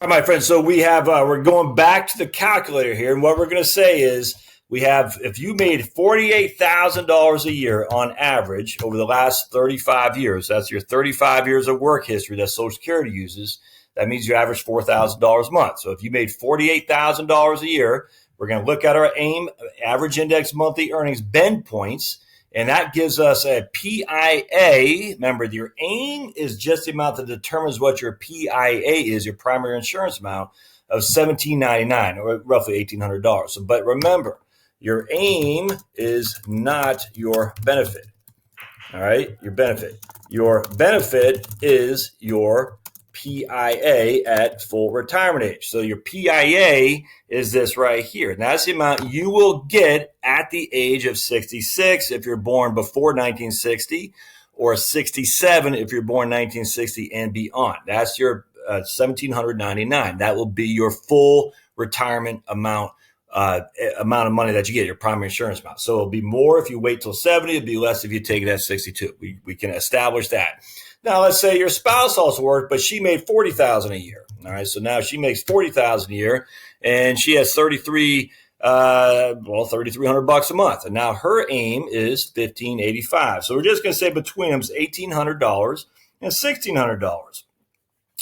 All right, my friends. So we have we're going back to the calculator here, and what we're going to say is we have if you made $48,000 a year on average over the last 35 years. That's your 35 years of work history that Social Security uses. That means you average $4,000 a month. So if you made $48,000 a year, we're going to look at our AIM average index monthly earnings bend points. And that gives us a PIA. Remember, your AIM is just the amount that determines what your PIA is, your primary insurance amount of $1,799 or roughly $1,800. So, but remember, your AIM is not your benefit. All right, your benefit. Your benefit is your PIA at full retirement age. So your PIA is this right here. And that's the amount you will get at the age of 66 if you're born before 1960, or 67 if you're born 1960 and beyond. That's your $1,799. That will be your full retirement amount of money that you get, your primary insurance amount. So it'll be more if you wait till 70. It'll be less if you take it at 62. We can establish that. Now, let's say your spouse also worked, but she made $40,000 a year. All right, so now she makes $40,000 a year, and she has $3,300 a month, and now her AIM is $1,585. So we're just going to say between them is $1,800 and $1,600.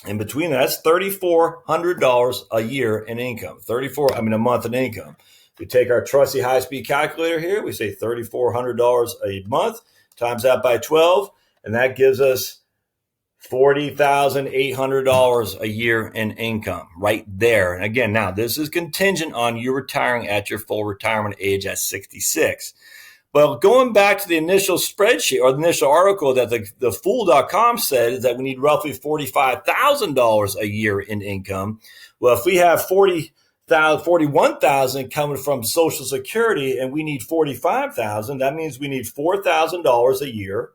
In between that's $3,400 a year in income. A month in income. We take our trusty high-speed calculator here. We say $3,400 a month, times that by 12, and that gives us $40,800 a year in income right there. And again, now this is contingent on you retiring at your full retirement age at 66. Well, going back to the initial spreadsheet or the initial article that the Fool.com said is that we need roughly $45,000 a year in income. Well, if we have $41,000 coming from Social Security and we need $45,000, that means we need $4,000 a year.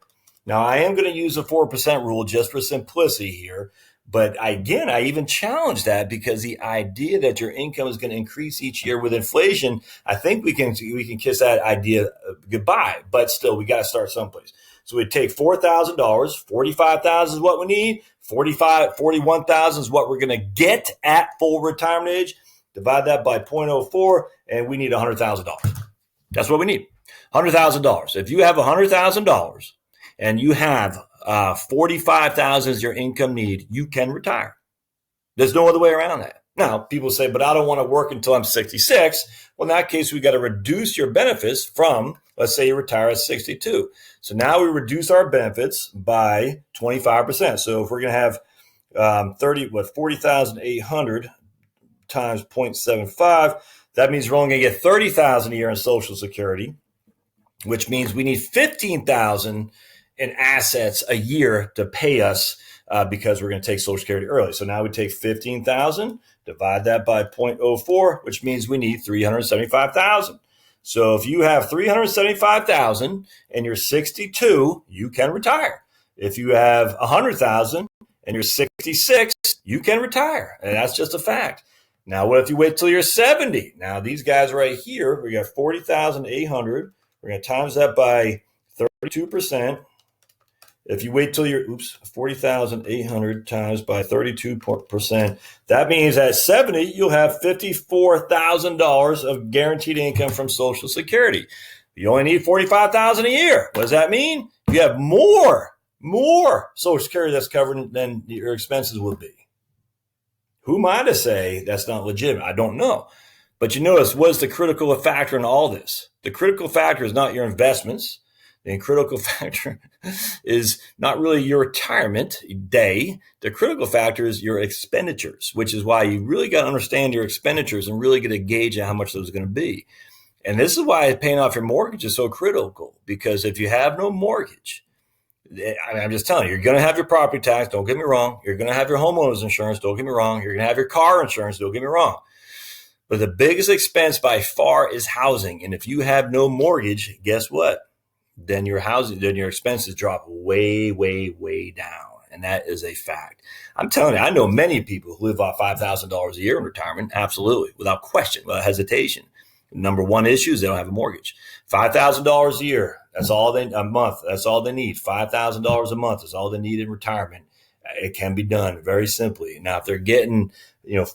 Now, I am going to use the 4% rule just for simplicity here. But again, I even challenge that because the idea that your income is going to increase each year with inflation, I think we can kiss that idea goodbye. But still, we got to start someplace. So we take $4,000, $45,000 is what we need, $41,000 is what we're going to get at full retirement age. Divide that by 0.04, and we need $100,000. That's what we need, $100,000. If you have $100,000 and you have $45,000 is your income need, you can retire. There's no other way around that. Now, people say, but I don't want to work until I'm 66. Well, in that case, we got to reduce your benefits from, let's say you retire at 62. So now we reduce our benefits by 25%. So if we're going to have 40,800 times 0.75, that means we're only going to get $30,000 a year in Social Security, which means we need $15,000 in assets a year to pay us because we're going to take Social Security early. So now we take $15,000, divide that by 0.04, which means we need $375,000. So if you have $375,000 and you're 62, you can retire. If you have $100,000 and you're 66, you can retire. And that's just a fact. Now, what if you wait till you're 70? Now, these guys right here, we got 40,800. We're going to times that by 32%. If you wait till you're 40,800 times by 32%, that means at 70, you'll have $54,000 of guaranteed income from Social Security. You only need $45,000 a year. What does that mean? You have more Social Security that's covered than your expenses would be. Who am I to say that's not legitimate? I don't know. But you notice, what is the critical factor in all this? The critical factor is not your investments. The critical factor is not really your retirement day. The critical factor is your expenditures, which is why you really got to understand your expenditures and really get a gauge of how much those are going to be. And this is why paying off your mortgage is so critical, because if you have no mortgage, I'm just telling you, you're going to have your property tax. Don't get me wrong. You're going to have your homeowner's insurance. Don't get me wrong. You're going to have your car insurance. Don't get me wrong. But the biggest expense by far is housing. And if you have no mortgage, guess what? Then your expenses drop way, way, way down. And that is a fact. I'm telling you, I know many people who live off $5,000 a year in retirement. Absolutely. Without question, without hesitation. Number one issue is they don't have a mortgage. $5,000 a year. A month. That's all they need. $5,000 a month is all they need in retirement It can be done very simply. Now, if they're getting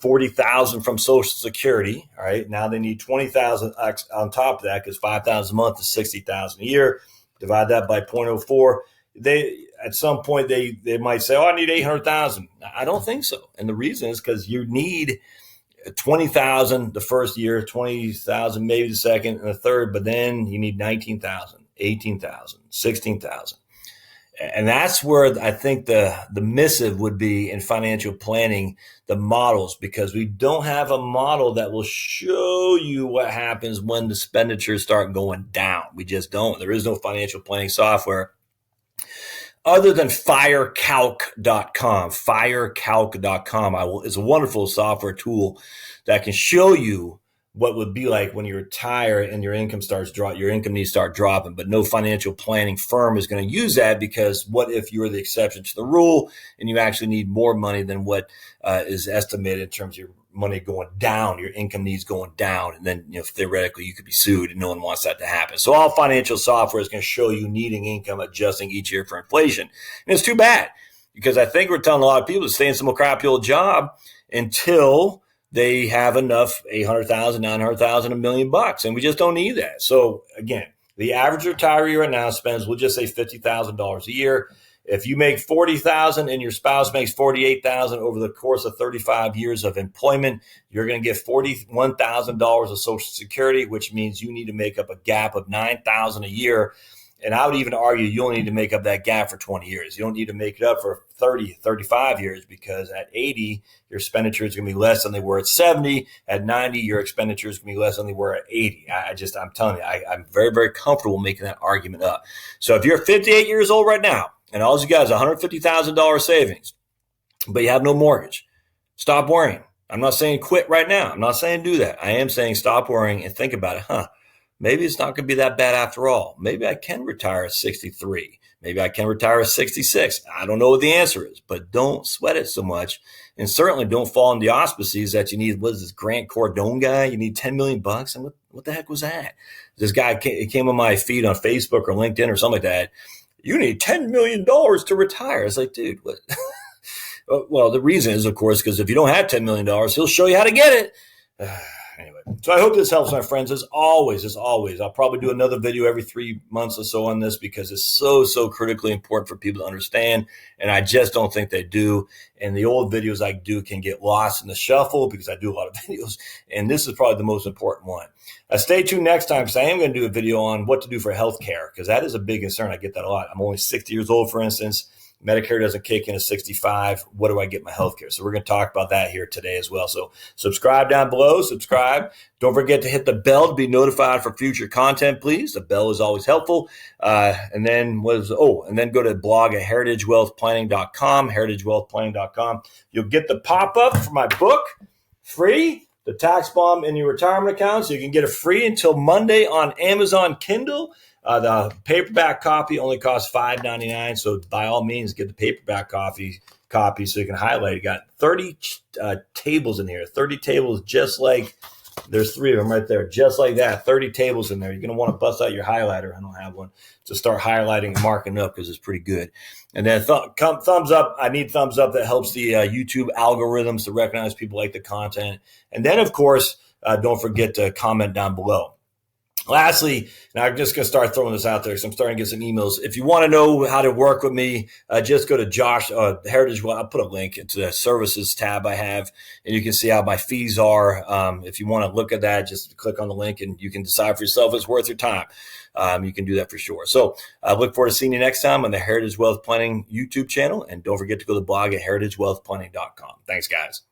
40,000 from Social Security, all right, now they need 20,000 on top of that, because 5,000 a month is 60,000 a year. Divide that by 0.04. They at some point they might say, "Oh, I need 800,000." I don't think so, and the reason is because you need 20,000 the first year, 20,000 maybe the second and the third, but then you need 19,000, 18,000, 16,000. And that's where I think the missive would be in financial planning, the models, because we don't have a model that will show you what happens when the expenditures start going down. We just don't. There is no financial planning software other than firecalc.com. Firecalc.com is a wonderful software tool that can show you what would be like when you retire and your income starts your income needs start dropping. But no financial planning firm is going to use that, because what if you're the exception to the rule and you actually need more money than what is estimated in terms of your money going down, your income needs going down, and then theoretically you could be sued, and no one wants that to happen. So all financial software is going to show you needing income adjusting each year for inflation, and it's too bad, because I think we're telling a lot of people to stay in some crappy old job until they have enough, 800,000, 900,000, $1 million, and we just don't need that. So again, the average retiree right now spends, we'll just say $50,000 a year. If you make $40,000 and your spouse makes $48,000 over the course of 35 years of employment, you're going to get $41,000 of Social Security, which means you need to make up a gap of $9,000 a year. And I would even argue you only need to make up that gap for 20 years. You don't need to make it up for 30, 35 years, because at 80, your expenditures are going to be less than they were at 70. At 90, your expenditures are going to be less than they were at 80. I'm telling you, I'm very, very comfortable making that argument up. So if you're 58 years old right now and all you got is $150,000 savings, but you have no mortgage, stop worrying. I'm not saying quit right now. I'm not saying do that. I am saying stop worrying and think about it. Maybe it's not going to be that bad after all. Maybe I can retire at 63. Maybe I can retire at 66. I don't know what the answer is, but don't sweat it so much. And certainly don't fall in the auspices that you need. What is this Grant Cardone guy? You need $10 million. And what the heck was that? This guy came on my feed on Facebook or LinkedIn or something like that. You need $10 million to retire. It's like, dude, what? Well, the reason is, of course, because if you don't have $10 million, he'll show you how to get it. Anyway, so I hope this helps, my friends. As always, I'll probably do another video every 3 months or so on this, because it's so critically important for people to understand. And I just don't think they do. And the old videos I do can get lost in the shuffle, because I do a lot of videos. And this is probably the most important one. Stay tuned next time, because I am going to do a video on what to do for healthcare, because that is a big concern. I get that a lot. I'm only 60 years old, for instance. Medicare doesn't kick in at 65. What do I get my health care? So we're going to talk about that here today as well. So subscribe down below. Subscribe. Don't forget to hit the bell to be notified for future content, please. The bell is always helpful. And then go to blog at heritagewealthplanning.com, heritagewealthplanning.com. You'll get the pop-up for my book, free, The Tax Bomb in Your Retirement Account. So you can get it free until Monday on Amazon Kindle. The paperback copy only costs $5.99, so by all means, get the paperback copy so you can highlight. You got 30 tables in here, 30 tables just like, there's 3 of them right there, just like that, 30 tables in there. You're going to want to bust out your highlighter. I don't have one, to start highlighting and marking up, because it's pretty good. And then thumbs up. I need thumbs up. That helps the YouTube algorithms to recognize people like the content. And then, of course, don't forget to comment down below. Lastly, now I'm just going to start throwing this out there, because I'm starting to get some emails. If you want to know how to work with me, just go to Heritage. I'll put a link into the services tab I have, and you can see how my fees are. If you want to look at that, just click on the link and you can decide for yourself if it's worth your time. You can do that for sure. So I look forward to seeing you next time on the Heritage Wealth Planning YouTube channel. And don't forget to go to the blog at heritagewealthplanning.com. Thanks, guys.